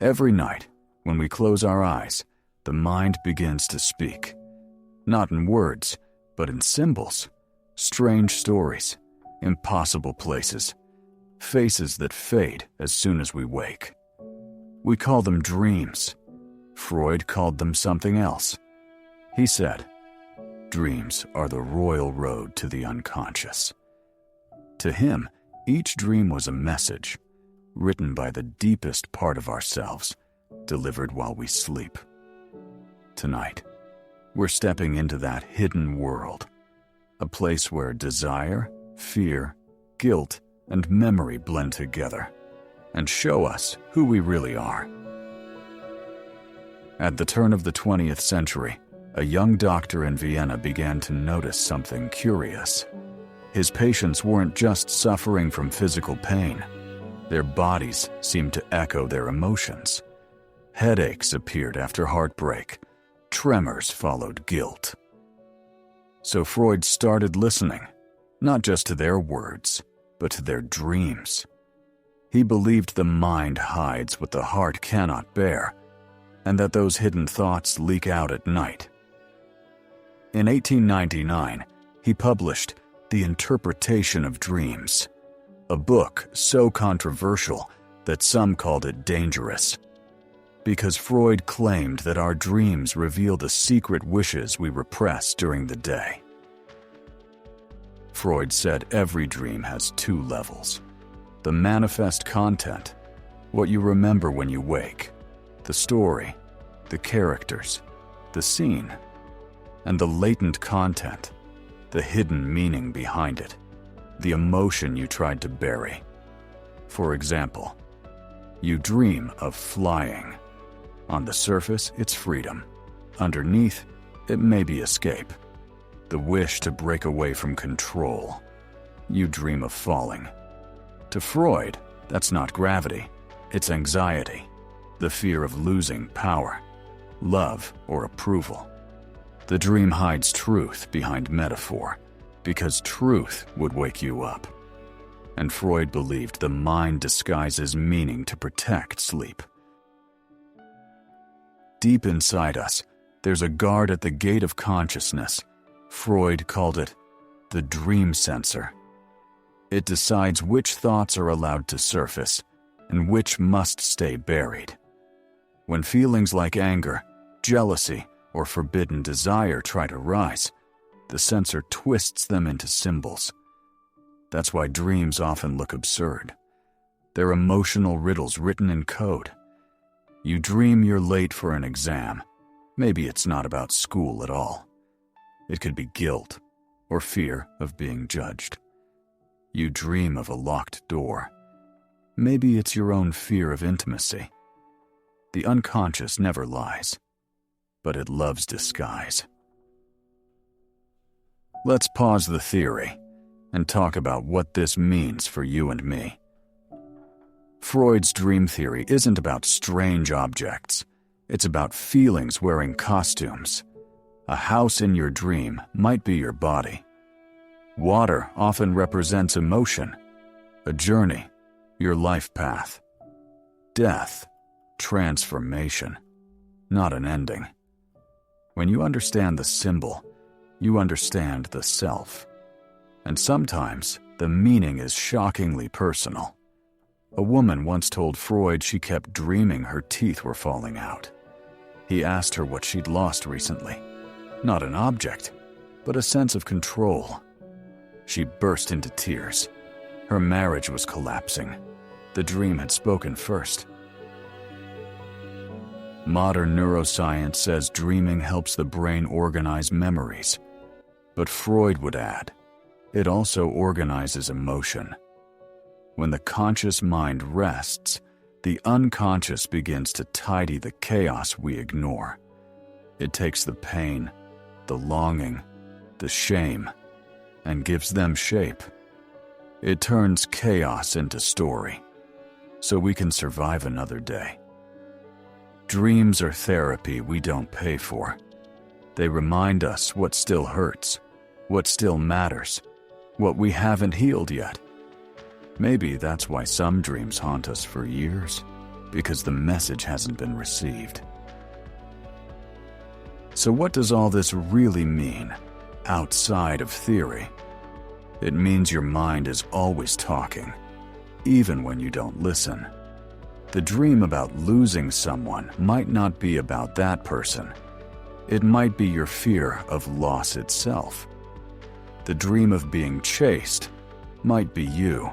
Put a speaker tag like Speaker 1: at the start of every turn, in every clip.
Speaker 1: Every night, when we close our eyes, the mind begins to speak. Not in words, but in symbols, strange stories, impossible places, faces that fade as soon as we wake. We call them dreams. Freud called them something else. He said, dreams are the royal road to the unconscious. To him, each dream was a message, written by the deepest part of ourselves, delivered while we sleep. Tonight, we're stepping into that hidden world, a place where desire, fear, guilt, and memory blend together and show us who we really are. At the turn of the 20th century, a young doctor in Vienna began to notice something curious. His patients weren't just suffering from physical pain. Their bodies seemed to echo their emotions. Headaches appeared after heartbreak. Tremors followed guilt. So Freud started listening, not just to their words, but to their dreams. He believed the mind hides what the heart cannot bear, and that those hidden thoughts leak out at night. In 1899, he published The Interpretation of Dreams, a book so controversial that some called it dangerous, because Freud claimed that our dreams reveal the secret wishes we repress during the day. Freud said every dream has two levels: the manifest content, what you remember when you wake, the story, the characters, the scene, and the latent content, the hidden meaning behind it, the emotion you tried to bury. For example, you dream of flying. On the surface, it's freedom. Underneath, it may be escape. The wish to break away from control. You dream of falling. To Freud, that's not gravity, it's anxiety, the fear of losing power, love, or approval. The dream hides truth behind metaphor, because truth would wake you up. And Freud believed the mind disguises meaning to protect sleep. Deep inside us, there's a guard at the gate of consciousness. Freud called it the dream censor. It decides which thoughts are allowed to surface and which must stay buried. When feelings like anger, jealousy, or forbidden desire try to rise, the censor twists them into symbols. That's why dreams often look absurd. They're emotional riddles written in code. You dream you're late for an exam. Maybe it's not about school at all. It could be guilt or fear of being judged. You dream of a locked door. Maybe it's your own fear of intimacy. The unconscious never lies, but it loves disguise. Let's pause the theory and talk about what this means for you and me. Freud's dream theory isn't about strange objects. It's about feelings wearing costumes. A house in your dream might be your body. Water often represents emotion, a journey, your life path. Death, transformation, not an ending. When you understand the symbol, you understand the self. And sometimes the meaning is shockingly personal. A woman once told Freud she kept dreaming her teeth were falling out. He asked her what she'd lost recently. Not an object, but a sense of control. She burst into tears. Her marriage was collapsing. The dream had spoken first. Modern neuroscience says dreaming helps the brain organize memories. But Freud would add, it also organizes emotion. When the conscious mind rests, the unconscious begins to tidy the chaos we ignore. It takes the pain, the longing, the shame, and gives them shape. It turns chaos into story, so we can survive another day. Dreams are therapy we don't pay for. They remind us what still hurts, what still matters, what we haven't healed yet. Maybe that's why some dreams haunt us for years. because the message hasn't been received. So what does all this really mean, outside of theory? It means your mind is always talking, even when you don't listen. The dream about losing someone might not be about that person. It might be your fear of loss itself. The dream of being chased might be you,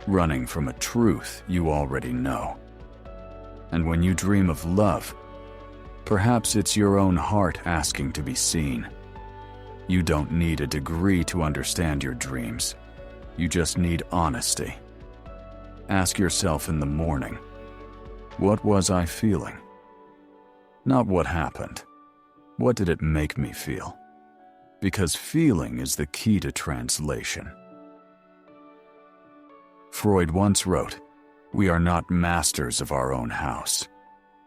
Speaker 1: running from a truth you already know. And when you dream of love, perhaps it's your own heart asking to be seen. You don't need a degree to understand your dreams. You just need honesty. Ask yourself in the morning, what was I feeling? Not what happened. What did it make me feel? Because feeling is the key to translation. Freud once wrote, "We are not masters of our own house."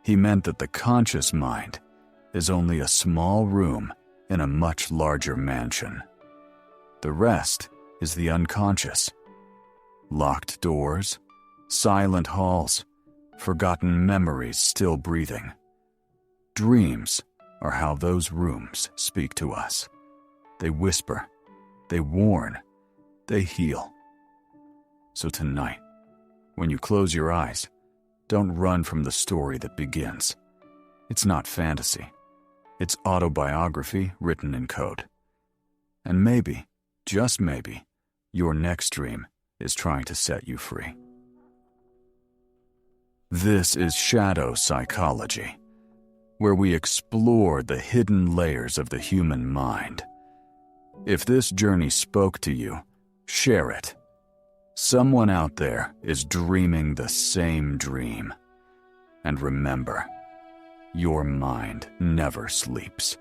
Speaker 1: He meant that the conscious mind is only a small room in a much larger mansion. The rest is the unconscious. Locked doors, silent halls, forgotten memories still breathing. Dreams are how those rooms speak to us. They whisper, they warn, they heal. So tonight, when you close your eyes, don't run from the story that begins. It's not fantasy. It's autobiography written in code. And maybe, just maybe, your next dream is trying to set you free. This is ShadowPsychology, where we explore the hidden layers of the human mind. If this journey spoke to you, share it. Someone out there is dreaming the same dream. And remember, your mind never sleeps.